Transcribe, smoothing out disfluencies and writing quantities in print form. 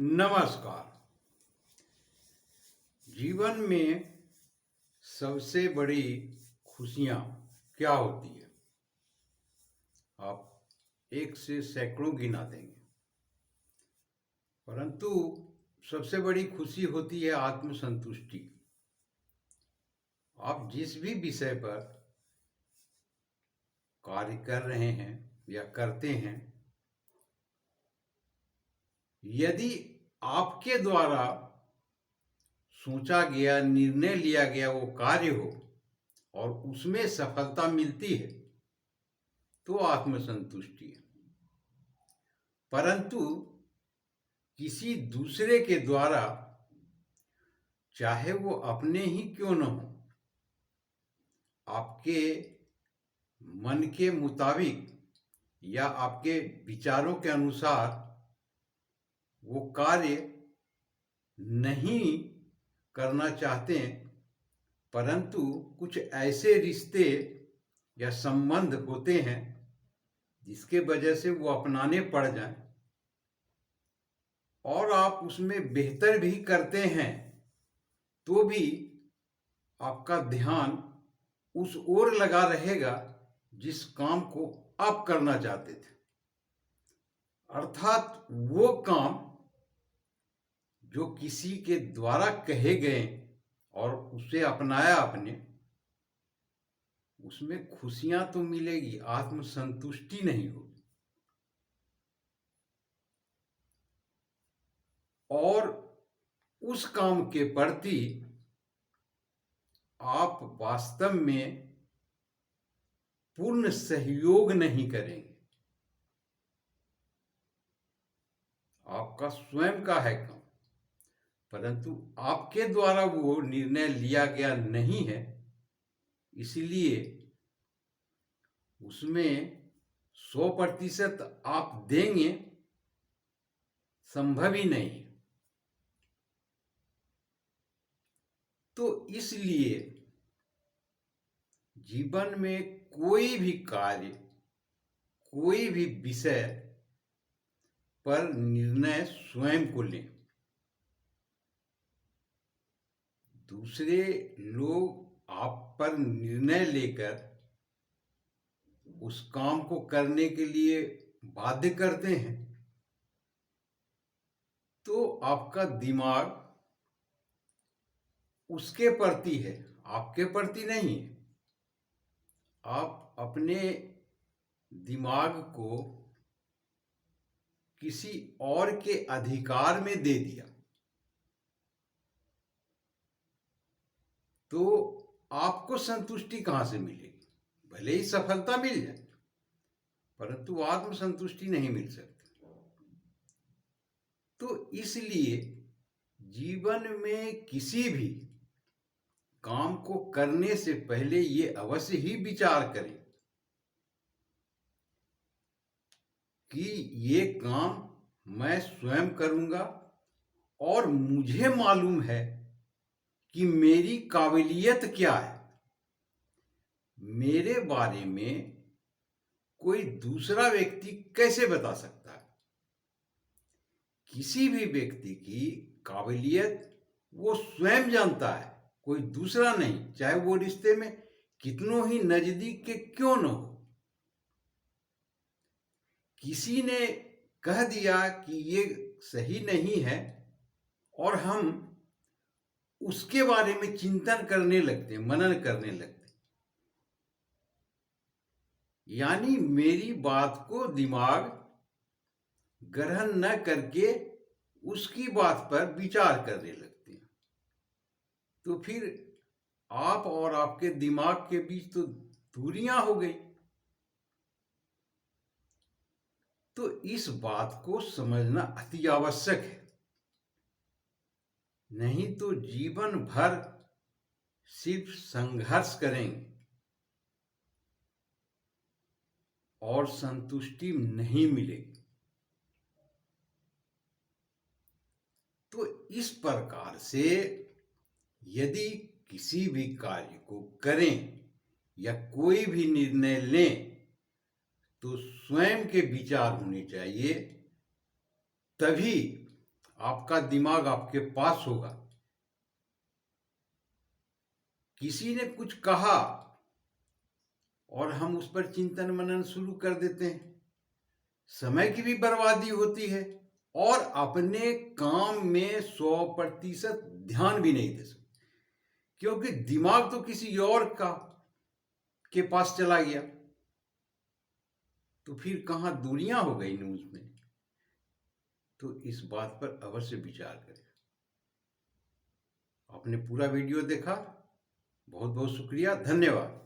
नमस्कार। जीवन में सबसे बड़ी खुशियाँ क्या होती है? आप एक से सैकड़ों गिना देंगे, परंतु सबसे बड़ी खुशी होती है आत्मसंतुष्टि। आप जिस भी विषय पर कार्य कर रहे हैं या करते हैं, यदि आपके द्वारा सोचा गया, निर्णय लिया गया वो कार्य हो और उसमें सफलता मिलती है, तो आत्मसंतुष्टि है। परंतु किसी दूसरे के द्वारा, चाहे वो अपने ही क्यों न हो, आपके मन के मुताबिक या आपके विचारों के अनुसार वो कार्य नहीं करना चाहते हैं, परंतु कुछ ऐसे रिश्ते या संबंध होते हैं जिसके वजह से वो अपनाने पड़ जाएं और आप उसमें बेहतर भी करते हैं, तो भी आपका ध्यान उस ओर लगा रहेगा जिस काम को आप करना चाहते थे। अर्थात वो काम जो किसी के द्वारा कहे गए और उसे अपनाया आपने, उसमें खुशियां तो मिलेगी, आत्मसंतुष्टि नहीं होगी। और उस काम के प्रति आप वास्तव में पूर्ण सहयोग नहीं करेंगे। आपका स्वयं का है काम, परंतु आपके द्वारा वो निर्णय लिया गया नहीं है, इसलिए उसमें 100% आप देंगे संभव ही नहीं है। तो इसलिए जीवन में कोई भी कार्य, कोई भी विषय पर निर्णय स्वयं को लें। दूसरे लोग आप पर निर्णय लेकर उस काम को करने के लिए बाध्य करते हैं, तो आपका दिमाग उसके प्रति है, आपके प्रति नहीं है। आप अपने दिमाग को किसी और के अधिकार में दे दिया, तो आपको संतुष्टि कहाँ से मिलेगी? भले ही सफलता मिल जाए, परंतु आत्मसंतुष्टि नहीं मिल सकती। तो इसलिए जीवन में किसी भी काम को करने से पहले ये अवश्य ही विचार करें कि ये काम मैं स्वयं करूंगा और मुझे मालूम है कि मेरी काबिलियत क्या है। मेरे बारे में कोई दूसरा व्यक्ति कैसे बता सकता है? किसी भी व्यक्ति की काबिलियत वो स्वयं जानता है, कोई दूसरा नहीं, चाहे वो रिश्ते में कितनों ही नजदीक के क्यों न हो। किसी ने कह दिया कि ये सही नहीं है और हम उसके बारे में चिंतन करने लगते हैं, मनन करने लगते हैं, यानी मेरी बात को दिमाग ग्रहण न करके उसकी बात पर विचार करने लगते हैं। तो फिर आप और आपके दिमाग के बीच तो दूरियां हो गई। तो इस बात को समझना अति आवश्यक है, नहीं तो जीवन भर सिर्फ संघर्ष करेंगे और संतुष्टि नहीं मिलेगी। तो इस प्रकार से यदि किसी भी कार्य को करें या कोई भी निर्णय लें, तो स्वयं के विचार होने चाहिए, तभी आपका दिमाग आपके पास होगा। किसी ने कुछ कहा और हम उस पर चिंतन मनन शुरू कर देते हैं, समय की भी बर्बादी होती है और अपने काम में 100% ध्यान भी नहीं दे सकते, क्योंकि दिमाग तो किसी और का के पास चला गया। तो फिर कहाँ दुनिया हो गई न्यूज में। तो इस बात पर अवश्य विचार करें। आपने पूरा वीडियो देखा, बहुत बहुत शुक्रिया, धन्यवाद।